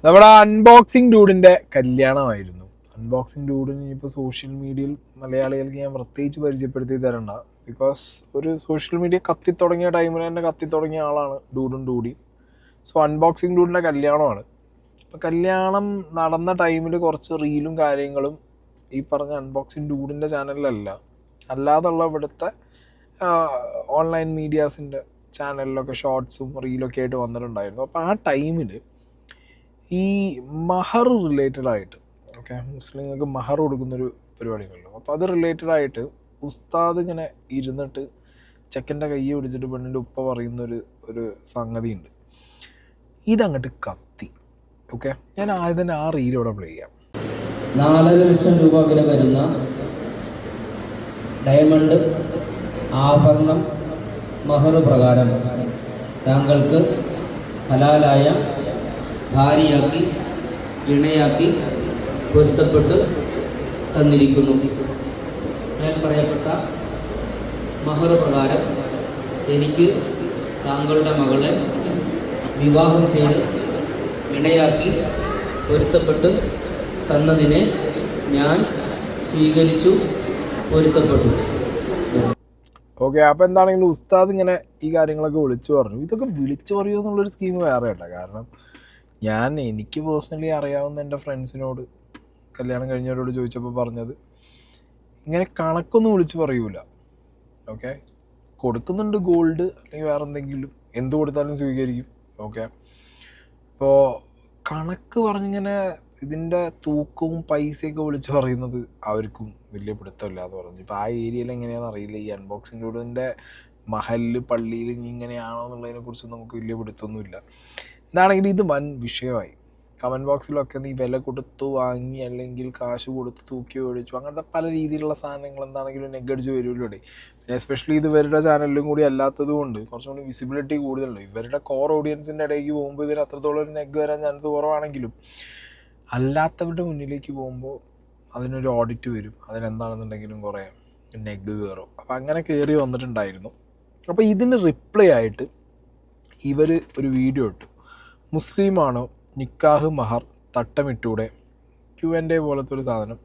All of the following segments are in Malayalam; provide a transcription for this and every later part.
നമ്മുടെ അൺബോക്സിംഗ് ഡൂഡിൻ്റെ കല്യാണമായിരുന്നു. അൺബോക്സിംഗ് ഡൂഡിന് ഇപ്പോൾ സോഷ്യൽ മീഡിയയിൽ മലയാളികൾക്ക് ഞാൻ പ്രത്യേകിച്ച് പരിചയപ്പെടുത്തി തരണ്ട. ബിക്കോസ് ഒരു സോഷ്യൽ മീഡിയ കത്തിത്തുടങ്ങിയ ടൈമിൽ തന്നെ കത്തിത്തുടങ്ങിയ ആളാണ് ഡൂഡും ഡൂഡിയും. സോ അൺബോക്സിംഗ് ഡൂഡിൻ്റെ കല്യാണമാണ്. അപ്പോൾ കല്യാണം നടന്ന ടൈമിൽ കുറച്ച് റീലും കാര്യങ്ങളും ഈ പറഞ്ഞ അൺബോക്സിംഗ് ഡൂഡിൻ്റെ ചാനലിലല്ല, അല്ലാതുള്ള ഇവിടുത്തെ ഓൺലൈൻ മീഡിയാസിൻ്റെ ചാനലിലൊക്കെ ഷോർട്സും റീലൊക്കെ ആയിട്ട് വന്നിട്ടുണ്ടായിരുന്നു. അപ്പോൾ ആ ടൈമിൽ ഈ മഹർ റിലേറ്റഡ് ആയിട്ട്, ഓക്കെ, മുസ്ലിങ്ങൾക്ക് മഹർ കൊടുക്കുന്നൊരു പരിപാടികളല്ലോ. അപ്പോൾ അത് റിലേറ്റഡ് ആയിട്ട് ഉസ്താദ് ഇങ്ങനെ ഇരുന്നിട്ട് ചെക്കൻ്റെ കൈ പിടിച്ചിട്ട് പെണ്ണിൻ്റെ ഉപ്പ പറയുന്നൊരു സംഗതിയുണ്ട്. ഇതങ്ങോട്ട് കത്തി. ഓക്കെ, ഞാൻ ആദ്യം തന്നെ ആ റീലോടെ പ്ലേ ചെയ്യാം. 4 ലക്ഷം രൂപ വില വരുന്ന ഡയമണ്ട് ആഭരണം മഹർ പ്രകാരം താങ്കൾക്ക് ഹലാലായ ഭാര്യയാക്കി ഇണയാക്കി പൊരുത്തപ്പെട്ട് തന്നിരിക്കുന്നു. മേൽ പറയപ്പെട്ട മഹർ പ്രകാരം എനിക്ക് താങ്കളുടെ മകളെ വിവാഹം ചെയ്ത് ഇണയാക്കി പൊരുത്തപ്പെട്ട് തന്നതിനെ ഞാൻ സ്വീകരിച്ചു, പൊരുത്തപ്പെട്ടു. ഓക്കെ, അപ്പോൾ എന്താണെങ്കിലും ഉസ്താദ് ഇങ്ങനെ ഈ കാര്യങ്ങളൊക്കെ വിളിച്ചു പറഞ്ഞു. ഇതൊക്കെ വിളിച്ചു പറയുമോ എന്നുള്ളൊരു സ്കീം വേറെ കേട്ടോ. കാരണം എനിക്ക് പേഴ്സണലി അറിയാവുന്ന എൻ്റെ ഫ്രണ്ട്സിനോട് കല്യാണം കഴിഞ്ഞവരോട് ചോദിച്ചപ്പോൾ പറഞ്ഞത് ഇങ്ങനെ കണക്കൊന്നും വിളിച്ച് പറയൂല. ഓക്കെ, കൊടുക്കുന്നുണ്ട് ഗോൾഡ് അല്ലെങ്കിൽ വേറെ എന്തെങ്കിലും, എന്ത് കൊടുത്താലും സ്വീകരിക്കും. ഓക്കെ, ഇപ്പോൾ കണക്ക് പറഞ്ഞിങ്ങനെ ഇതിൻ്റെ തൂക്കവും പൈസയൊക്കെ വിളിച്ച് പറയുന്നത് അവർക്കും വലിയ പിടുത്തമില്ല എന്ന് പറഞ്ഞു. ഇപ്പോൾ ആ ഏരിയയിൽ എങ്ങനെയാണെന്ന് അറിയില്ല. ഈ അൺബോക്സിംഗ് ഡൂഡിൻ്റെ മഹലിൽ പള്ളിയിൽ ഇങ്ങനെയാണോ എന്നുള്ളതിനെക്കുറിച്ച് നമുക്ക് വലിയ പിടുത്തമൊന്നുമില്ല. എന്താണെങ്കിലും ഇത് വൻ വിഷയമായി. കമൻറ്റ് ബോക്സിലൊക്കെ നീ വില കൊടുത്തു വാങ്ങി അല്ലെങ്കിൽ കാശ് കൊടുത്ത് തൂക്കി മേടിച്ചു, അങ്ങനത്തെ പല രീതിയിലുള്ള സാധനങ്ങൾ എന്താണെങ്കിലും നെഗടിച്ച് വരുമല്ലോ. പിന്നെ എസ്പെഷ്യലി ഇത് ഇവരുടെ ചാനലിലും കൂടി അല്ലാത്തത് കൊണ്ട് കുറച്ചും കൂടി വിസിബിലിറ്റി കൂടുതലുണ്ട്. ഇവരുടെ കോർ ഓഡിയൻസിൻ്റെ ഇടയ്ക്ക് പോകുമ്പോൾ ഇതിന് അത്രത്തോളം ഒരു നെഗ് വരാൻ ചാൻസ് കുറവാണെങ്കിലും അല്ലാത്തവരുടെ മുന്നിലേക്ക് പോകുമ്പോൾ അതിനൊരു ഓഡിറ്റ് വരും. അതിനെന്താണെന്നുണ്ടെങ്കിലും കുറേ നെഗ് കയറും. അപ്പോൾ അങ്ങനെ കയറി വന്നിട്ടുണ്ടായിരുന്നു. അപ്പോൾ ഇതിന് റിപ്ലൈ ആയിട്ട് ഇവർ ഒരു വീഡിയോ ഇട്ടു. മുസ്ലിമാണോ, നിക്കാഹ് മഹർ തട്ടമിട്ടൂടെ, Q&A പോലത്തെ ഒരു സാധനം.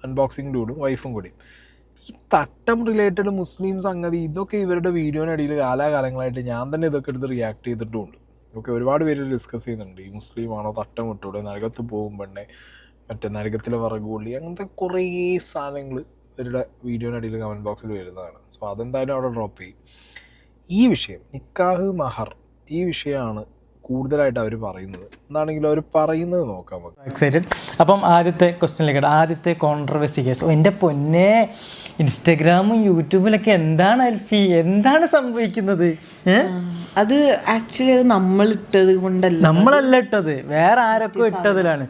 അൺബോക്സിംഗ് ഡൂഡും വൈഫും കൂടി. ഈ തട്ടം റിലേറ്റഡ് മുസ്ലിം സംഗതി ഇതൊക്കെ ഇവരുടെ വീഡിയോനിടയിൽ കാലാകാലങ്ങളായിട്ട് ഞാൻ തന്നെ ഇതൊക്കെ എടുത്ത് റിയാക്ട് ചെയ്തിട്ടുമുണ്ട്. ഓക്കെ, ഒരുപാട് പേര് ഡിസ്കസ് ചെയ്യുന്നുണ്ട്. ഈ മുസ്ലിമാണോ തട്ടം ഇട്ടൂടെ, നരകത്ത് പോകുമ്പോഴേ മറ്റേ നരകത്തിലെ വിറകുള്ളി, അങ്ങനത്തെ കുറേ സാധനങ്ങൾ ഇവരുടെ വീഡിയോനിടയിൽ കമൻറ്റ് ബോക്സിൽ വരുന്നതാണ്. സോ അതെന്തായാലും അവിടെ ഡ്രോപ്പ് ചെയ്യും. ഈ വിഷയം നിക്കാഹ് മഹർ, ഈ വിഷയമാണ് കൂടുതലായിട്ട് അവർ പറയുന്നത്. എന്താണെങ്കിലും അവർ പറയുന്നത് നോക്കാം നമുക്ക്. എക്സൈറ്റഡ്. അപ്പം ആദ്യത്തെ ക്വസ്റ്റ്യനിലേക്ക്, ആദ്യത്തെ കോൺട്രവേഴ്സി കേസ്. എൻ്റെ പൊന്നെ, ഇൻസ്റ്റഗ്രാമും യൂട്യൂബിലൊക്കെ എന്താണ് അൽഫി, എന്താണ് സംഭവിക്കുന്നത്? അത് ആക്ച്വലി അത് നമ്മളിട്ടത് കൊണ്ടല്ല, നമ്മളല്ല ഇട്ടത്, വേറെ ആരൊക്കെ ഇട്ടതിലാണ്.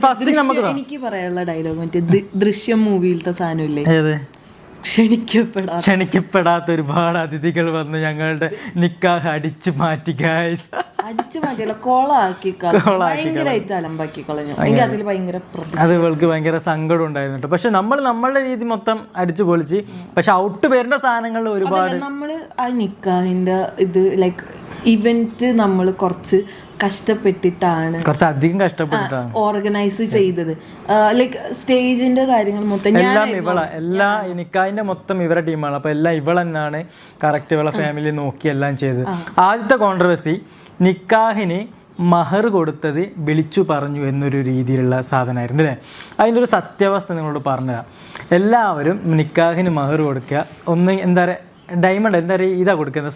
ഫസ്റ്റ് നമുക്ക് എനിക്ക് പറയാനുള്ള ഡയലോഗ് മറ്റേ ദൃശ്യം മൂവിയിലത്തെ സാധനമില്ലേ, ക്ഷണിക്കപ്പെടാത്ത ഒരുപാട് അതിഥികൾ വന്ന് ഞങ്ങളുടെ നിക്കാഹ് അടിച്ചു മാറ്റി. ഗൈസ്, അടിച്ചു മാറ്റിയല്ല, കോളാക്കി ഭയങ്കരമായിട്ട് അലമ്പാക്കി കളഞ്ഞു. എനിക്ക് അതിൽ ഭയങ്കര അത് ഇവൾക്ക് ഭയങ്കര സങ്കടം ഉണ്ടായിരുന്നു. പക്ഷെ നമ്മളുടെ രീതി മൊത്തം അടിച്ചു പൊളിച്ച്, പക്ഷെ ഔട്ട് വരുന്ന സാധനങ്ങൾ ഒരുപാട്. നമ്മള് ആ നിക്കാഹിന്റെ ഇത് ലൈക്ക് ഇവന്റ് നമ്മൾ കുറച്ച് കഷ്ടപ്പെട്ടിട്ടാണ്, കുറച്ച് അധികം കഷ്ടപ്പെട്ടിട്ടാണ് ഓർഗനൈസ് ചെയ്തത്. ലൈക്ക് സ്റ്റേജിന്റെ കാര്യങ്ങൾ മൊത്തം എല്ലാ നിക്കാഹിന്റെ മൊത്തം ഇവരുടെ ടീമാണ്. അപ്പൊ എല്ലാം ഇവളെന്നാണ് കറക്റ്റ് ഇവളെ ഫാമിലി നോക്കി എല്ലാം ചെയ്തത്. ആദ്യത്തെ കോൺട്രവേഴ്സി, നിക്കാഹിന് മഹർ കൊടുത്തത് വിളിച്ചു പറഞ്ഞു എന്നൊരു രീതിയിലുള്ള സാധനമായിരുന്നു അല്ലേ. അതിൻ്റെ ഒരു സത്യാവസ്ഥ നിങ്ങളോട് പറഞ്ഞതാണ്. എല്ലാവരും നിക്കാഹിന് മഹർ കൊടുക്കുക, ഒന്ന് എന്താ പറയുക, ഡയമണ്ട് എന്താ പറയുക, ഇതാ കൊടുക്കുന്നത്,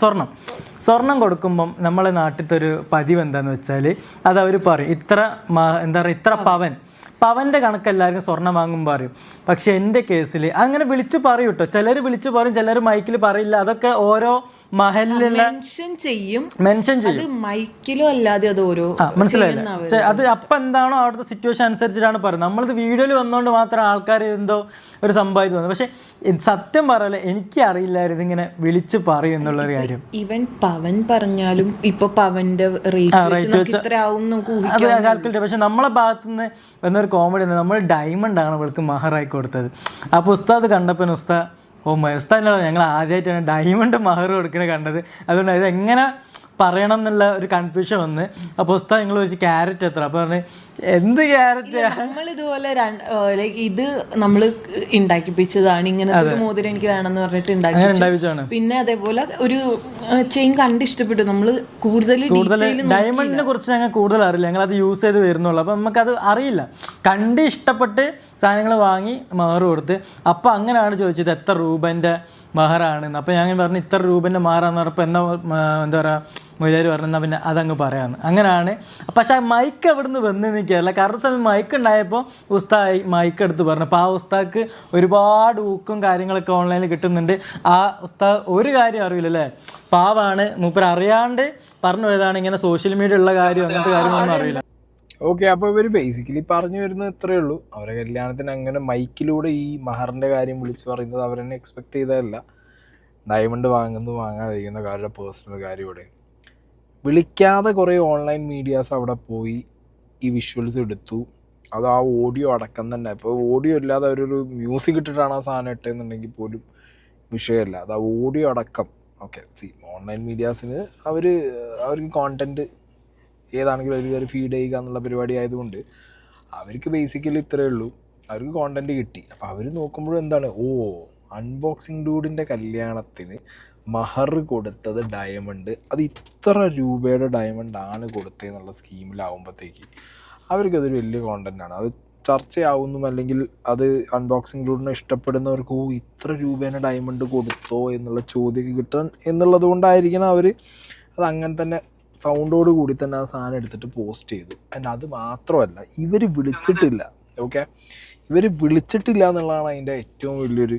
സ്വർണം കൊടുക്കുമ്പം നമ്മളെ നാട്ടിലത്തെ ഒരു പതിവ് എന്താണെന്ന് വെച്ചാൽ അത് അവർ പറയും ഇത്ര എന്താ പറയുക, ഇത്ര പവൻ്റെ കണക്ക് എല്ലാവർക്കും സ്വർണ്ണം വാങ്ങുമ്പോൾ അറിയും. പക്ഷെ എൻ്റെ കേസിൽ അങ്ങനെ വിളിച്ച് പറയും കേട്ടോ. ചിലർ വിളിച്ച് പറയും, ചിലർ മൈക്കിൽ പറയില്ല. അതൊക്കെ ഓരോ മഹലിലുള്ള മെൻഷൻ ചെയ്യും, മൈക്കിലോ അല്ലാതെ അത് ഓരോ മനസ്സിലായില്ല. അത് അപ്പം എന്താണോ അവിടുത്തെ സിറ്റുവേഷൻ അനുസരിച്ചിട്ടാണ് പറയുന്നത്. നമ്മളത് വീഡിയോയിൽ വന്നുകൊണ്ട് മാത്രം ആൾക്കാർ എന്തോ ഒരു സംഭവം തോന്നുന്നു. പക്ഷെ സത്യം പറയല്ലേ, എനിക്ക് അറിയില്ലായിരുന്നു ഇങ്ങനെ വിളിച്ച് പറയും എന്നുള്ളൊരു കാര്യം. ഈവൻ പവൻ പറഞ്ഞാലും ഇപ്പൊ പവന്റെ റേറ്റ് കാൽക്കുലേറ്റ്. പക്ഷെ നമ്മളെ ഭാഗത്തുനിന്ന് എന്നൊരു കോമഡി, നമ്മൾ ഡയമണ്ട് ആണ് ഇവൾക്ക് മഹറായി കൊടുത്തത്. അപ്പോൾ ഉസ്താദ് കണ്ടപ്പോൾ ഉസ്താദിനോട് ഞങ്ങൾ ആദ്യമായിട്ടാണ് ഡയമണ്ട് മഹർ കൊടുക്കണ കണ്ടത്. അതുകൊണ്ട് ഇതെങ്ങനെ പറയണം എന്നുള്ള ഒരു കൺഫ്യൂഷൻ വന്ന്. അപ്പോൾ ഉസ്താദ് നിങ്ങൾ ചോദിച്ചു ക്യാരറ്റ് എത്ര, അപ്പോൾ പറഞ്ഞ് എന്ത് ക്യാരറ്റ്, നമ്മളിതുപോലെ ലൈക്ക് ഇത് നമ്മൾ ഉണ്ടാക്കിപ്പിച്ചതാണ്, ഇങ്ങനത്തെ ഒരു മോതിരം എനിക്ക് വേണമെന്ന് പറഞ്ഞിട്ട് ഉണ്ടാക്കിപ്പിച്ചാണ്. പിന്നെ അതേപോലെ ഒരു ചെയിൻ കണ്ട് ഇഷ്ടപ്പെട്ടു. നമ്മൾ കൂടുതൽ ഡയമണ്ടിനെ കുറിച്ച് ഞങ്ങൾ കൂടുതൽ അറിയില്ല, ഞങ്ങൾ അത് യൂസ് ചെയ്ത് വരുന്നുള്ളൂ. അപ്പം നമുക്കത് അറിയില്ല. കണ്ട് ഇഷ്ടപ്പെട്ട് സാധനങ്ങൾ വാങ്ങി മഹർ കൊടുത്ത്. അപ്പോൾ അങ്ങനെയാണ് ചോദിച്ചത് എത്ര രൂപൻ്റെ മഹറാണെന്ന്. അപ്പോൾ ഞാൻ പറഞ്ഞു ഇത്ര രൂപൻ്റെ മഹറാന്ന് പറഞ്ഞപ്പോൾ എന്താ പറയുക മൊയ്ലാർ പറഞ്ഞാൽ പിന്നെ അതങ്ങ് പറയാമെന്ന്. അങ്ങനെയാണ്. പക്ഷേ ആ മൈക്ക് എവിടുന്ന് വന്ന് നിൽക്കാറില്ല. കറക്റ്റ് സമയം മൈക്ക് ഉണ്ടായപ്പോൾ ഉസ്താദ് മൈക്ക് എടുത്ത് പറഞ്ഞു. അപ്പോൾ ആ ഉസ്താദ് ഒരുപാട് ഊക്കും കാര്യങ്ങളൊക്കെ ഓൺലൈനിൽ കിട്ടുന്നുണ്ട്. ആ ഉസ്താദ് ഒരു കാര്യം അറിയില്ലല്ലേ, പാവാണ്, മൂപ്പർ അറിയാണ്ട് പറഞ്ഞു പോയതാണ്. ഇങ്ങനെ സോഷ്യൽ മീഡിയ ഉള്ള കാര്യം അങ്ങനത്തെ കാര്യങ്ങളൊന്നും അറിയില്ല. ഓക്കെ, അപ്പോൾ ഇവർ ബേസിക്കലി പറഞ്ഞു വരുന്നത് ഇത്രയേ ഉള്ളൂ. അവരെ കല്യാണത്തിന് അങ്ങനെ മൈക്കിലൂടെ ഈ മഹറിൻ്റെ കാര്യം വിളിച്ച് പറയുന്നത് അവരെന്നെ എക്സ്പെക്ട് ചെയ്തതല്ല. ഡയമണ്ട് വാങ്ങാതിരിക്കുന്ന അവരുടെ പേഴ്സണൽ കാര്യം ഇവിടെ വിളിക്കാതെ കുറേ ഓൺലൈൻ മീഡിയാസ് അവിടെ പോയി ഈ വിഷ്വൽസ് എടുത്തു. അത് ആ ഓഡിയോ അടക്കം തന്നെ. ഇപ്പോൾ ഓഡിയോ ഇല്ലാതെ അവരൊരു മ്യൂസിക് ഇട്ടിട്ടാണ് ആ സാധനം ഇട്ടെന്നുണ്ടെങ്കിൽ പോലും വിഷയമല്ല. അത് ആ ഓഡിയോ അടക്കം. ഓക്കെ, ഓൺലൈൻ മീഡിയാസിന് അവർക്ക് കോണ്ടൻറ്റ് ഏതാണെങ്കിലും അവർ കയറി ഫീഡ് ചെയ്യുക എന്നുള്ള പരിപാടി ആയതുകൊണ്ട് അവർക്ക് ബേസിക്കലി ഇത്രയേ ഉള്ളൂ. അവർക്ക് കോണ്ടൻറ്റ് കിട്ടി. അപ്പോൾ അവർ നോക്കുമ്പോഴും എന്താണ്, അൺബോക്സിങ് ഡൂഡിൻ്റെ കല്യാണത്തിന് മഹർ കൊടുത്തത് ഡയമണ്ട്, അത് ഇത്ര രൂപയുടെ ഡയമണ്ടാണ് കൊടുത്തതെന്നുള്ള സ്കീമിലാവുമ്പോഴത്തേക്ക് അവർക്കതൊരു വലിയ കോണ്ടൻ്റാണ്. അത് ചർച്ചയാവുന്നു, അല്ലെങ്കിൽ അത് അൺബോക്സിങ് ഡൂഡിനെ ഇഷ്ടപ്പെടുന്നവർക്ക് ഇത്ര രൂപേനെ ഡയമണ്ട് കൊടുത്തോ എന്നുള്ള ചോദ്യമൊക്കെ കിട്ടാൻ എന്നുള്ളത് കൊണ്ടായിരിക്കണം അവർ അത് അങ്ങനെ തന്നെ സൗണ്ടോട് കൂടി തന്നെ ആ സാധനം എടുത്തിട്ട് പോസ്റ്റ് ചെയ്തു. ആൻഡ് അത് മാത്രമല്ല, ഇവർ വിളിച്ചിട്ടില്ല. ഓക്കെ, ഇവർ വിളിച്ചിട്ടില്ല എന്നുള്ളതാണ് അതിൻ്റെ ഏറ്റവും വലിയൊരു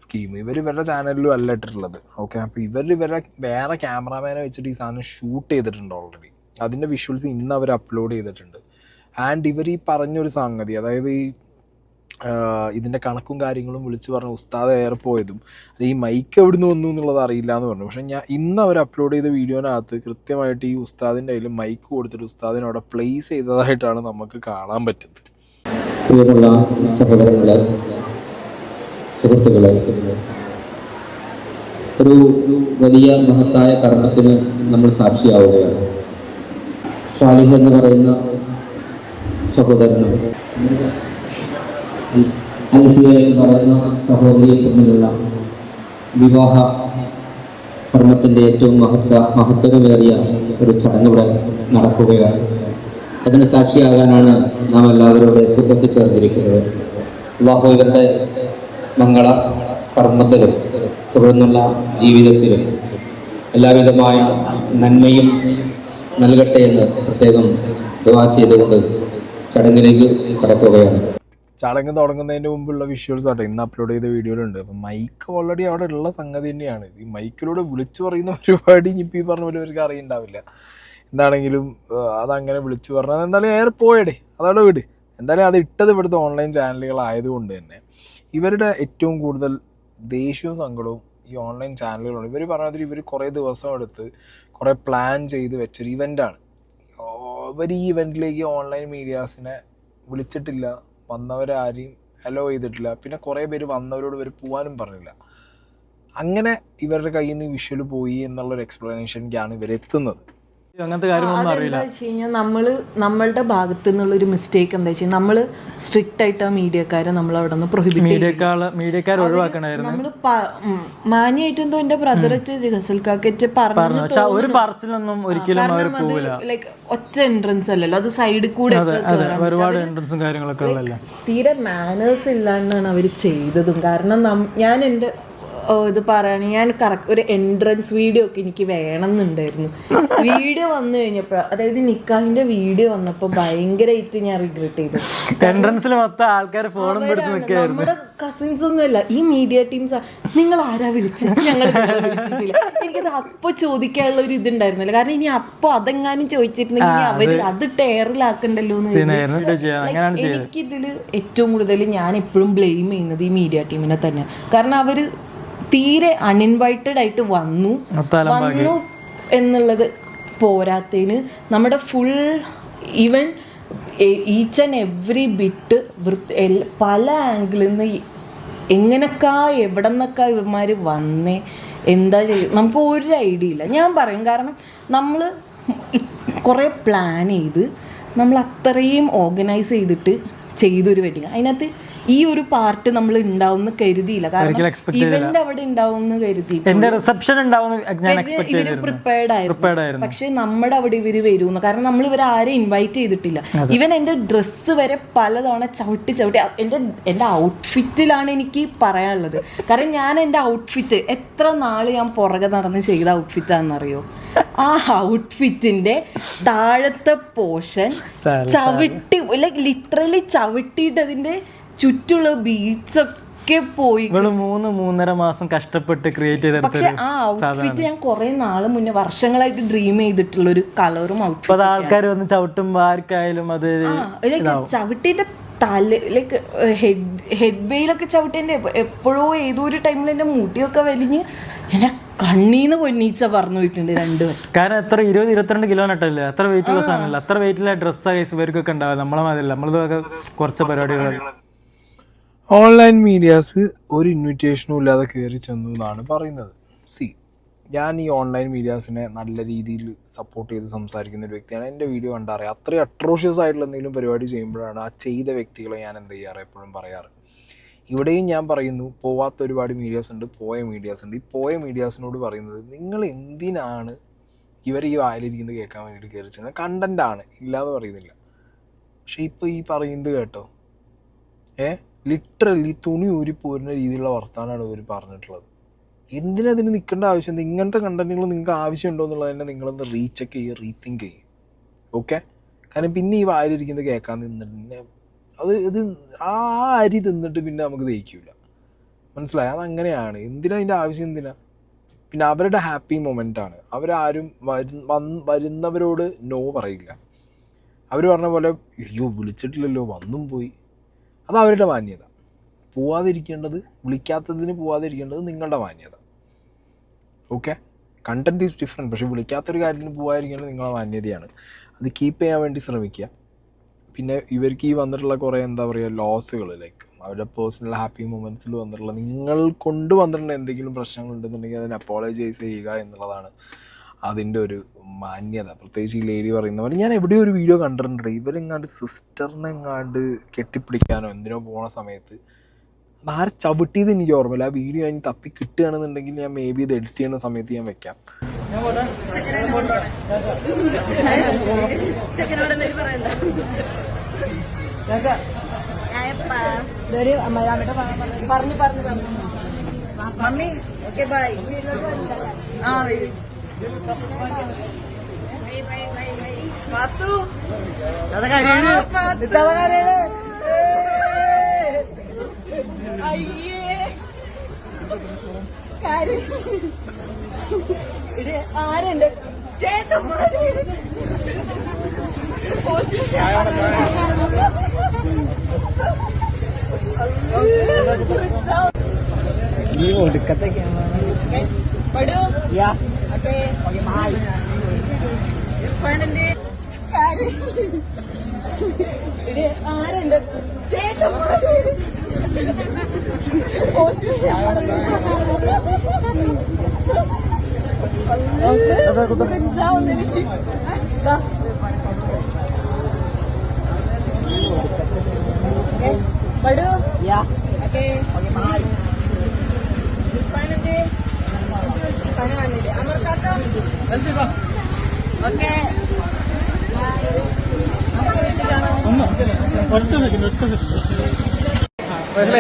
സ്കീം. ഇവരുടെ ചാനലിലും അല്ല ഇട്ടിട്ടുള്ളത്. ഓക്കെ, അപ്പോൾ ഇവരുടെ വേറെ ക്യാമറാമാനെ വെച്ചിട്ട് ഈ സാധനം ഷൂട്ട് ചെയ്തിട്ടുണ്ട് ഓൾറെഡി. അതിൻ്റെ വിഷ്വൽസ് ഇന്ന് അവർ അപ്ലോഡ് ചെയ്തിട്ടുണ്ട്. ആൻഡ് ഇവർ ഈ പറഞ്ഞൊരു സംഗതി, അതായത് ഇതിൻ്റെ കണക്കും കാര്യങ്ങളും വിളിച്ച് പറഞ്ഞ ഉസ്താദ് ഏറെപ്പോയതും ഈ മൈക്ക് എവിടെ നിന്ന് വന്നു എന്നുള്ളത് അറിയില്ല എന്ന് പറഞ്ഞു. പക്ഷേ ഇന്ന് അവർ അപ്ലോഡ് ചെയ്ത വീഡിയോനകത്ത് കൃത്യമായിട്ട് ഈ ഉസ്താദിൻ്റെ കയ്യിൽ മൈക്ക് കൊടുത്തിട്ട് ഉസ്താദിനവിടെ പ്ലേസ് ചെയ്തതായിട്ടാണ് നമുക്ക് കാണാൻ പറ്റുന്നത്. പ്രിയമുള്ള സഹോദരങ്ങളെ, സുഹൃത്തുക്കളെ, ഒരു വലിയ മഹത്തായ കർമ്മത്തിന് നമ്മൾ സാക്ഷിയാവുകയാണ്. സ്വാലിഹ് എന്ന് പറയുന്ന സഹോദരനും അൽഫിയ എന്ന് പറയുന്ന സഹോദരിയെ തമ്മിലുള്ള വിവാഹ കർമ്മത്തിൻ്റെ ഏറ്റവും മഹത്വമേറിയ ഒരു ചടങ്ങ് ഇവിടെ നടക്കുകയാണ്. അതിന് സാക്ഷിയാകാനാണ് നാം എല്ലാവരും എത്തിച്ചേർന്നിരിക്കുന്നത്. അല്ലാഹു ഇവരുടെ മംഗള കർമ്മത്തിലും തുടർന്നുള്ള ജീവിതത്തിലും എല്ലാവിധമായ നന്മയും നൽകട്ടെ എന്ന് പ്രത്യേകം ദുആ ചെയ്തുകൊണ്ട് ചടങ്ങിലേക്ക് കടക്കുകയാണ്. ചടങ്ങ് തുടങ്ങുന്നതിന് മുമ്പുള്ള വിഷ്വൽസ് ആട്ടെ ഇന്ന് അപ്ലോഡ് ചെയ്ത വീഡിയോയിലുണ്ട്. അപ്പം മൈക്ക് ഓൾറെഡി അവിടെ ഉള്ള സംഗതി തന്നെയാണ്. ഈ മൈക്കിലൂടെ വിളിച്ചു പറയുന്ന പരിപാടി ഇപ്പം ഈ പറഞ്ഞ പോലെ അവർക്ക് അറിയുണ്ടാവില്ല. എന്താണെങ്കിലും അതങ്ങനെ വിളിച്ചു പറഞ്ഞാൽ എന്തായാലും ഏറെ പോയടേ, അതവിടെ വിട്. എന്തായാലും അത് ഇട്ടത് ഇവിടുത്തെ ഓൺലൈൻ ചാനലുകളായതുകൊണ്ട് തന്നെ ഇവരുടെ ഏറ്റവും കൂടുതൽ ദേഷ്യവും സങ്കടവും ഈ ഓൺലൈൻ ചാനലുകളാണ്. ഇവർ പറഞ്ഞാൽ ഇവർ കുറേ ദിവസം എടുത്ത് കുറേ പ്ലാൻ ചെയ്ത് വെച്ചൊരു ഇവൻ്റാണ്. ഇവർ ഈ ഇവൻറ്റിലേക്ക് ഓൺലൈൻ മീഡിയാസിനെ വിളിച്ചിട്ടില്ല, വന്നവരാരെയും അലോ ചെയ്തിട്ടില്ല. പിന്നെ കുറേ പേര് വന്നവരോട് ഇവർ പോകാനും പറഞ്ഞില്ല. അങ്ങനെ ഇവരുടെ കയ്യിൽ നിന്ന് വിഷ്വൽ പോയി എന്നുള്ളൊരു എക്സ്പ്ലനേഷനിലേക്കാണ് ഇവരെത്തുന്നത്. അങ്ങനത്തെ കാര്യങ്ങളൊന്നും അറിയില്ല. എന്താ വെച്ച് കഴിഞ്ഞാൽ നമ്മളുടെ ഭാഗത്തു നിന്നുള്ളൊരു മിസ്റ്റേക്ക് എന്താ വെച്ചാൽ നമ്മൾ സ്ട്രിക്റ്റ് ആയിട്ട് ആ മീഡിയക്കാരെ നമ്മൾ അവിടെ നിന്ന് പ്രൊഹിബിറ്റ് മീഡിയക്കാർ ഒഴിവാക്കണമായിരുന്നു. നമ്മൾ മാന്യായിട്ട് എന്തോ എന്റെ ബ്രദർ ഗസൽക്കാക്കറ്റ് പറഞ്ഞു. ഒരു പറച്ചിലൊന്നും ഒരിക്കലും അവർ പോവില്ല. ലൈക്ക് ഒറ്റ എൻട്രൻസ് അല്ലല്ലോ, അത് സൈഡിൽ കൂടെ ഒരുപാട് എൻട്രൻസും കാര്യങ്ങളൊക്കെ ഉള്ളതല്ല. തീരെ മാനേഴ്സ് ഇല്ലാണ്ടാണ് അവർ ചെയ്തതും. കാരണം ഞാൻ എൻ്റെ ഇത് പറയുകയാണെങ്കിൽ ഞാൻ കറക്റ്റ് ഒരു എൻട്രൻസ് വീഡിയോ ഒക്കെ എനിക്ക് വേണമെന്നുണ്ടായിരുന്നു. വീഡിയോ വന്നു കഴിഞ്ഞപ്പോൾ, അതായത് നിക്കാഹിന്റെ വീഡിയോ വന്നപ്പോൾ ഭയങ്കരമായിട്ട് ഞാൻ റിഗ്രറ്റ് ചെയ്തു. എൻട്രൻസിൽ മൊത്തം ആൾക്കാർ ഫോണും പിടിച്ച് നിൽക്കുകയായിരുന്നു. നമ്മുടെ കസിൻസ് ഒന്നും അല്ല, ഈ മീഡിയ ടീംസ്. നിങ്ങൾ ആരാ വിളിച്ചത്? ഞങ്ങൾ വിളിച്ചിട്ടില്ല. എനിക്കത് അപ്പോൾ ചോദിക്കാനുള്ള ഒരു ഇതുണ്ടായിരുന്നില്ല. കാരണം ഇനി അപ്പോൾ അതെങ്ങാനും ചോദിച്ചിട്ടുണ്ടെങ്കിൽ അവര് അത് ടയറിലാക്കണ്ടല്ലോ എന്ന്. എനിക്കിതിൽ ഏറ്റവും കൂടുതൽ ഞാൻ എപ്പോഴും ബ്ലെയിം ചെയ്യുന്നത് ഈ മീഡിയ ടീമിനെ തന്നെ. കാരണം അവര് തീരെ അൺഇൻവൈറ്റഡ് ആയിട്ട് വന്നു എന്നുള്ളത് പോരാത്തതിന് നമ്മുടെ full even each and every bit പല ആംഗിളിൽ നിന്ന് എങ്ങനൊക്കെ എവിടെ നിന്നൊക്കെ ഇവന്മാർ വന്നേ എന്താ ചെയ്യുക, നമുക്ക് ഒരു ഐഡിയ ഇല്ല. ഞാൻ പറയും, കാരണം നമ്മൾ കുറേ പ്ലാൻ ചെയ്ത് നമ്മൾ അത്രയും ഓർഗനൈസ് ചെയ്തിട്ട് ചെയ്തൊരു വെഡിങ്, അതിനകത്ത് ഈ ഒരു പാർട്ട് നമ്മൾ ഉണ്ടാവുമെന്ന് കരുതിയില്ല. കാരണം ഇവന്റ് അവിടെ ഉണ്ടാവുമെന്ന് കരുതി, ഇവര് പ്രിപ്പയർഡ് ആയിരുന്നു. പക്ഷെ നമ്മുടെ അവിടെ ഇവര് വരുമെന്ന്, കാരണം നമ്മൾ ഇവരെ ആരെയും ഇൻവൈറ്റ് ചെയ്തിട്ടില്ല. ഇവൻ എൻ്റെ ഡ്രസ്സ് വരെ പലതവണ ചവിട്ടി എൻ്റെ ഔട്ട്ഫിറ്റിലാണ് എനിക്ക് പറയാനുള്ളത്. കാരണം ഞാൻ എൻ്റെ ഔട്ട്ഫിറ്റ് എത്ര നാള് ഞാൻ പുറകെ നടന്ന് ചെയ്ത ഔട്ട്ഫിറ്റാണെന്നറിയോ? ആ ഔട്ട്ഫിറ്റിന്റെ താഴത്തെ പോർഷൻ ചവിട്ടി, ലൈക്ക് ലിറ്ററലി ചവിട്ടിയിട്ട് അതിന്റെ ചുറ്റുള്ള ബീച്ചൊക്കെ പോയി. 3-3.5 മാസം കഷ്ടപ്പെട്ട് ക്രിയേറ്റ് ചെയ്ത, പക്ഷെ ആ ഔട്ട്ഫിറ്റ് ഞാൻ കുറെ നാള് മുന്നേ വർഷങ്ങളായിട്ട് ഡ്രീം ചെയ്തിട്ടുള്ള ഒരു കളറും ഔട്ട്ഫിറ്റ്. ആൾക്കാർ വന്ന് ചവിട്ടുമ്പോൾ ആർക്കായാലും അത് ചവിട്ടിന്റെ തല, ലൈക്ക് ഹെഡ് വെയിലൊക്കെ ചവിട്ടേന്റെ എപ്പോഴോ ഏതോ ഒരു ടൈമിൽ എൻ്റെ മുടിയൊക്കെ വലിഞ്ഞ് എന്നെ കണ്ണീന്ന് പൊന്നീച്ച പറഞ്ഞു പോയിട്ടുണ്ട് 2 വട്ടം. കാരണം എത്ര 20-22 കിലോ നട്ടല്ലേ, അത്ര വെയിറ്റ് ഉള്ള സാധനമല്ല. അത്ര വെയിറ്റുള്ള ഡ്രസ്സാ കേസ് ഇവർക്കൊക്കെ ഉണ്ടാവുക, നമ്മളെ മാതിരില്ല. നമ്മളതൊക്കെ കുറച്ച് പരിപാടികൾ. ഓൺലൈൻ മീഡിയാസ് ഒരു ഇൻവിറ്റേഷനും ഇല്ലാതെ കയറി ചെന്നു എന്നാണ് പറയുന്നത്. ഞാൻ ഈ ഓൺലൈൻ മീഡിയാസിനെ നല്ല രീതിയിൽ സപ്പോർട്ട് ചെയ്ത് സംസാരിക്കുന്ന ഒരു വ്യക്തിയാണ്. എൻ്റെ വീഡിയോ കണ്ടറിയാം, അത്രയും അട്രോഷ്യസ് ആയിട്ടുള്ള എന്തെങ്കിലും പരിപാടി ചെയ്യുമ്പോഴാണ് ആ ചെയ്ത വ്യക്തികളെ ഞാൻ എന്ത് ചെയ്യാറ്, എപ്പോഴും പറയാറ്. ഇവിടെയും ഞാൻ പറയുന്നു, പോവാത്ത ഒരുപാട് മീഡിയാസ് ഉണ്ട്, പോയ മീഡിയാസ് ഉണ്ട്. ഈ പോയ മീഡിയാസിനോട് പറയുന്നത്, നിങ്ങൾ എന്തിനാണ് ഇവർ ഈ വായിലിരിക്കുന്നത് കേൾക്കാൻ വേണ്ടിയിട്ട് കയറി ചെയ്യുന്നത്? കണ്ടൻറ്റാണ്, ഇല്ലാതെ പറയുന്നില്ല. പക്ഷേ ഇപ്പോൾ ഈ പറയുന്നത് കേട്ടോ, ലിറ്ററലി തുണി ഊരി പോരുന്ന രീതിയിലുള്ള വർത്താനമാണ് ഇവർ പറഞ്ഞിട്ടുള്ളത്. എന്തിനതിന് നിൽക്കേണ്ട ആവശ്യം? ഇങ്ങനത്തെ കണ്ടന്റുകൾ നിങ്ങൾക്ക് ആവശ്യമുണ്ടോ എന്നുള്ളത് തന്നെ നിങ്ങളൊന്ന് റീചെക്ക് ചെയ്യുക, റീതിങ്ക് ചെയ്യുക. ഓക്കെ, കാരണം പിന്നെ ഈ വായിലിരിക്കുന്നത് കേൾക്കാൻ നിന്നിട്ട് ഇത് ആ അരി തിന്നിട്ട് പിന്നെ നമുക്ക് ദഹിക്കില്ല. മനസ്സിലായി? അതങ്ങനെയാണ്. എന്തിനാ അതിൻ്റെ ആവശ്യം? എന്തിനാ? പിന്നെ അവരുടെ ഹാപ്പി മൊമെൻ്റാണ്. അവരാരും വരുന്നവരോട് നോ പറയില്ല. അവർ പറഞ്ഞ പോലെ അയ്യോ വിളിച്ചിട്ടില്ലല്ലോ, വന്നും പോയി. അത് അവരുടെ മാന്യത. പോവാതിരിക്കേണ്ടത്, വിളിക്കാത്തതിന് പോവാതിരിക്കേണ്ടത് നിങ്ങളുടെ മാന്യത. Okay, content is different. പക്ഷേ വിളിക്കാത്തൊരു കാര്യത്തിന് പോകാതിരിക്കേണ്ടത് നിങ്ങളുടെ മാന്യതയാണ്. അത് കീപ്പ് ചെയ്യാൻ വേണ്ടി ശ്രമിക്കുക. പിന്നെ ഇവർക്ക് ഈ വന്നിട്ടുള്ള കുറേ എന്താ പറയുക ലോസുകൾ, ലൈക്ക് അവരുടെ പേഴ്സണൽ ഹാപ്പി മൊമെൻറ്റ്സിൽ വന്നിട്ടുള്ള, നിങ്ങൾ കൊണ്ടുവന്നിട്ടുള്ള എന്തെങ്കിലും പ്രശ്നങ്ങളുണ്ടെന്നുണ്ടെങ്കിൽ അതിന് അപ്പോളജൈസ് ചെയ്യുക എന്നുള്ളതാണ് അതിൻ്റെ ഒരു മാന്യത. പ്രത്യേകിച്ച് ഈ ലേഡി പറയുന്ന പോലെ ഞാൻ എവിടെയോ ഒരു വീഡിയോ കണ്ടിട്ടുണ്ട്, ഇവരെങ്ങാണ്ട് സിസ്റ്ററിനെ എങ്ങാണ്ട് കെട്ടിപ്പിടിക്കാനോ എന്തിനോ പോണ സമയത്ത് ആരെ ചവിട്ടിയത് എനിക്ക് ഓർമ്മയില്ല. ആ വീഡിയോ ഞാൻ തപ്പി കിട്ടുകയാണെന്നുണ്ടെങ്കിൽ ഞാൻ മേ ബി ഇത് എഡിറ്റ് ചെയ്യുന്ന സമയത്ത് ഞാൻ വെക്കാം. ആരെന്റെ ഈ ഒടുക്കത്തെ ആരെന്റെ Badu? Yeah. Okay. Okay, bye. Finally. Finally. Amar kaka. Okay.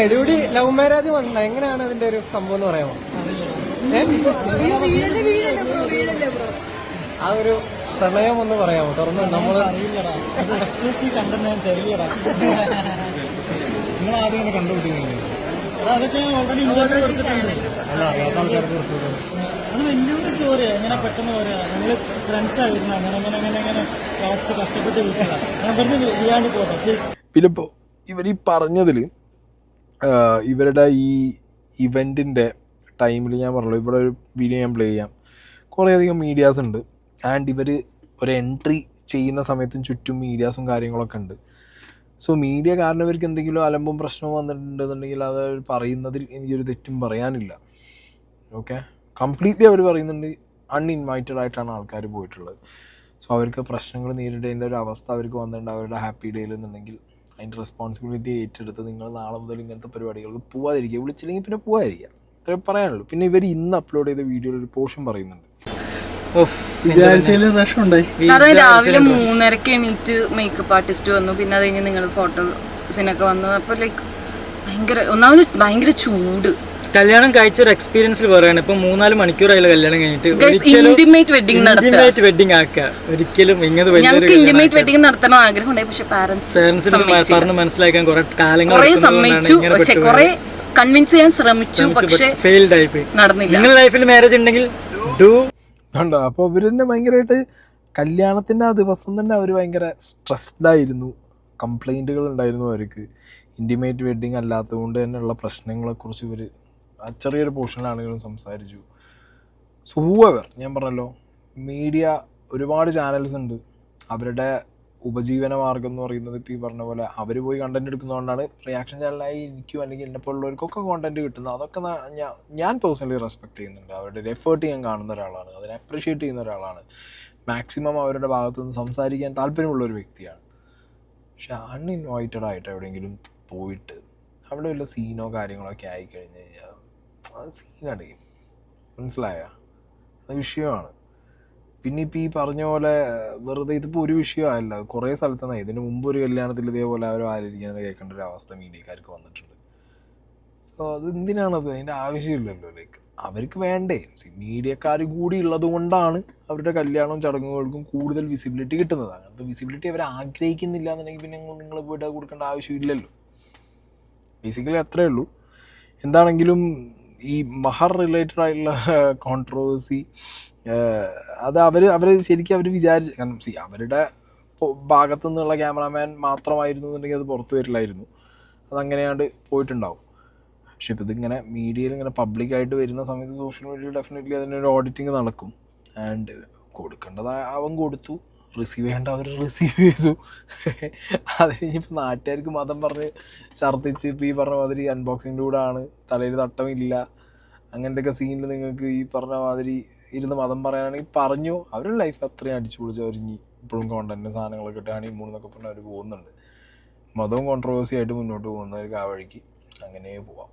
എടിപൊടി ലവ് മാരേജ് വന്ന എങ്ങനെയാണ് അതിന്റെ ഒരു സംഭവം എന്ന് പറയാമോ? ആ ഒരു പ്രണയം ഒന്ന് പറയാമോ? തുറന്ന് നമ്മള് നിങ്ങൾ ആദ്യം ഇങ്ങനെ കണ്ടുപിടിക്കുന്നില്ലേ? അതൊക്കെ ഓൾറെഡി ഇമ്പോർട്ടൻ്റ് കൊടുത്തിട്ടുണ്ട്. അല്ല അറിയാത്ത ആൾക്കാർക്ക് കൊടുത്തത് അത് വലിയൊരു സ്റ്റോറിയാണ്. എങ്ങനെ പെട്ടെന്ന് പറയാ, ഞങ്ങൾ ഫ്രണ്ട്സ് ആയിരുന്നു, അങ്ങനെ കുറച്ച് കഷ്ടപ്പെട്ട് വിളിച്ചതാണ്. ഞാൻ പറഞ്ഞ് ചെയ്യാണ്ട് പോട്ടെ പ്ലീസ്. പിന്നെ ഇപ്പോൾ ഇവർ ഈ പറഞ്ഞതിൽ ഇവരുടെ ഈ ഇവൻറ്റിൻ്റെ ടൈമിൽ ഞാൻ പറഞ്ഞല്ലോ, ഇവിടെ ഒരു വീഡിയോ ഞാൻ പ്ലേ ചെയ്യാം. കുറേയധികം മീഡിയാസ് ഉണ്ട്. ആൻഡ് ഇവർ ഒരു എൻട്രി ചെയ്യുന്ന സമയത്തും ചുറ്റും മീഡിയാസും കാര്യങ്ങളൊക്കെ ഉണ്ട്. സോ മീഡിയ കാരണം ഇവർക്ക് എന്തെങ്കിലും അലമ്പും പ്രശ്നവും വന്നിട്ടുണ്ടെന്നുണ്ടെങ്കിൽ അത് പറയുന്നതിൽ എനിക്കൊരു തെറ്റും പറയാനില്ല. ഓക്കെ, കംപ്ലീറ്റ്ലി അവർ പറയുന്നുണ്ട് അൺഇൻവൈറ്റഡ് ആയിട്ടാണ് ആൾക്കാർ പോയിട്ടുള്ളത്. സോ അവർക്ക് പ്രശ്നങ്ങൾ നേരിടേണ്ട ഒരു അവസ്ഥ അവർക്ക് വന്നിട്ടുണ്ട് അവരുടെ ഹാപ്പി ഡേയിൽ എന്നുണ്ടെങ്കിൽ അതിൻ്റെ റെസ്പോൺസിബിലിറ്റി ഏറ്റെടുത്ത് നിങ്ങൾ നാളെ മുതൽ ഇങ്ങനത്തെ പരിപാടികൾക്ക് പോവാതിരിക്കുക, വിളിച്ചില്ലെങ്കിൽ പിന്നെ പോവാതിരിക്കുക, ഇത്രേ പറയാനുള്ളൂ. പിന്നെ ഇവർ ഇന്ന് അപ്ലോഡ് ചെയ്ത വീഡിയോയിൽ ഒരു പോർഷൻ പറയുന്നുണ്ട്, വിചാരിച്ചതിലും റഷ് ഉണ്ടായി. കാരണം രാവിലെ 3:30 എണീറ്റ് മേക്കപ്പ് ആർട്ടിസ്റ്റ് വന്നു, പിന്നെ അത് കഴിഞ്ഞ് നിങ്ങൾ ഫോട്ടോസിനൊക്കെ വന്നു. അപ്പോൾ ലൈക്ക് ഭയങ്കര ചൂട്. കല്യാണം കഴിച്ചൊരു എക്സ്പീരിയൻസിൽ പറയാണ്. ഇപ്പൊ 3-4 മണിക്കൂറായില്ല കല്യാണം കഴിഞ്ഞിട്ട്. ഇന്റിമേറ്റ് വെഡിങ് ആക്കുക ഒരിക്കലും ഞങ്ങൾക്ക് ഇന്റിമേറ്റ് വെഡിങ് നടത്തണം ആഗ്രഹം ഉണ്ടായി. പക്ഷെ പാരന്റ്സ് പറഞ്ഞ് മനസ്സിലാക്കാൻ കുറെ കാലങ്ങൾ കുറെ സമ്മതിച്ചു, കുറെ കൺവിൻസ് ചെയ്യാൻ ശ്രമിച്ചു, പക്ഷെ ഫെയിൽഡ് ആയിപ്പോയി. നടന്നില്ല. നിങ്ങളുടെ ലൈഫിൽ മാരേജ് ഉണ്ടെങ്കിൽ ഡു കണ്ടോ. അപ്പോൾ അവർ തന്നെ ഭയങ്കരമായിട്ട് കല്യാണത്തിൻ്റെ ആ ദിവസം തന്നെ അവർ ഭയങ്കര സ്ട്രെസ്ഡ് ആയിരുന്നു, കംപ്ലൈൻറ്റുകൾ ഉണ്ടായിരുന്നു അവർക്ക്. ഇൻറ്റിമേറ്റ് വെഡ്ഡിങ് അല്ലാത്തതുകൊണ്ട് തന്നെയുള്ള പ്രശ്നങ്ങളെക്കുറിച്ച് ഇവർ ആ ചെറിയൊരു പോർഷനിലാണെങ്കിലും സംസാരിച്ചു. സോ ഹൂഎവർ, ഞാൻ പറഞ്ഞല്ലോ മീഡിയ ഒരുപാട് ചാനൽസ് ഉണ്ട്, അവരുടെ ഉപജീവന മാർഗം എന്ന് പറയുന്നത് ഇപ്പോൾ ഈ പറഞ്ഞ പോലെ അവർ പോയി കണ്ടൻറ് എടുക്കുന്നതുകൊണ്ടാണ് റിയാക്ഷൻ ചാനലായി എനിക്കും അല്ലെങ്കിൽ എന്നെപ്പോലുള്ളവർക്കൊക്കെ കോണ്ടൻറ്റ് കിട്ടുന്നത്. അതൊക്കെ ഞാൻ പേഴ്സണലി റെസ്പെക്ട് ചെയ്യുന്നുണ്ട്. അവരുടെ ഒരു എഫേർട്ട് ഞാൻ കാണുന്ന ഒരാളാണ്, അതിനെ അപ്രിഷ്യേറ്റ് ചെയ്യുന്ന ഒരാളാണ്, മാക്സിമം അവരുടെ ഭാഗത്തു നിന്ന് സംസാരിക്കാൻ താല്പര്യമുള്ള ഒരു വ്യക്തിയാണ്. പക്ഷെ അൺഇൻവൈറ്റഡ് ആയിട്ട് എവിടെയെങ്കിലും പോയിട്ട് അവിടെ വല്ല സീനോ കാര്യങ്ങളോ ഒക്കെ ആയിക്കഴിഞ്ഞ് കഴിഞ്ഞാൽ അത് സീനടിയും, മനസ്സിലായ, അത് വിഷയമാണ്. പിന്നെ ഇപ്പോൾ ഈ പറഞ്ഞ പോലെ വെറുതെ ഇതിപ്പോൾ ഒരു വിഷയമായില്ല, കുറേ സ്ഥലത്ത് നിന്ന് ഇതിന് മുമ്പ് ഒരു കല്യാണത്തിൽ ഇതേപോലെ അവർ ആലിരിക്കുന്നത് കേൾക്കേണ്ട ഒരു അവസ്ഥ മീഡിയക്കാർക്ക് വന്നിട്ടുണ്ട്. സോ അത് എന്തിനാണത്, അതിൻ്റെ ആവശ്യമില്ലല്ലോ. ലൈക്ക് അവർക്ക് വേണ്ടേ, മീഡിയക്കാർ കൂടി ഉള്ളത് കൊണ്ടാണ് അവരുടെ കല്യാണവും ചടങ്ങുകൾക്കും കൂടുതൽ വിസിബിലിറ്റി കിട്ടുന്നത്. അങ്ങനത്തെ വിസിബിലിറ്റി അവർ ആഗ്രഹിക്കുന്നില്ല എന്നുണ്ടെങ്കിൽ പിന്നെ നിങ്ങൾ പോയിട്ട് കൊടുക്കേണ്ട ആവശ്യമില്ലല്ലോ. ബേസിക്കലി അത്രേ ഉള്ളൂ. എന്താണെങ്കിലും ഈ മഹർ റിലേറ്റഡ് ആയിട്ടുള്ള കോൺട്രവേഴ്സി അത് അവർ ശരിക്കും അവർ വിചാരിച്ച്, കാരണം അവരുടെ ഭാഗത്തു നിന്നുള്ള ക്യാമറാമാൻ മാത്രമായിരുന്നു എന്നുണ്ടെങ്കിൽ അത് പുറത്തു വരില്ലായിരുന്നു, അതങ്ങനെയാണ്ട് പോയിട്ടുണ്ടാവും. പക്ഷെ ഇപ്പോൾ ഇതിങ്ങനെ മീഡിയയിൽ ഇങ്ങനെ പബ്ലിക്കായിട്ട് വരുന്ന സമയത്ത് സോഷ്യൽ മീഡിയയിൽ ഡെഫിനറ്റ്ലി അതിനൊരു ഓഡിറ്റിങ് നടക്കും. ആൻഡ് കൊടുക്കേണ്ടത് അവൻ കൊടുത്തു, റിസീവ് ചെയ്യേണ്ട അവർ റിസീവ് ചെയ്തു. അത് കഴിഞ്ഞിപ്പോൾ നാട്ടുകാർക്ക് മതം പറഞ്ഞ് ഛർദ്ദിച്ച് ഇപ്പോൾ ഈ പറഞ്ഞ മാതിരി അൺബോക്സിങ്ങിൻ്റെ കൂടെ ആണ്, തലയിൽ തട്ടമില്ല, അങ്ങനത്തെയൊക്കെ സീനിൽ നിങ്ങൾക്ക് ഈ പറഞ്ഞ മാതിരി ഇരുന്ന് മതം പറയാനാണെങ്കിൽ പറഞ്ഞു. അവരുടെ ലൈഫ് അത്രയും അടിച്ചു പൊളിച്ച് അവരിഞ്ഞ് ഇപ്പോഴും കോണ്ടൻറ്റ് സാധനങ്ങളൊക്കെ ഇട്ട് ഹണിമൂൺ എന്നൊക്കെ പറഞ്ഞാൽ അവർ പോകുന്നുണ്ട്. മതവും കോൺട്രവേഴ്സി ആയിട്ട് മുന്നോട്ട് പോകുന്നവർക്ക് ആ വഴിക്ക് അങ്ങനെ പോവാം.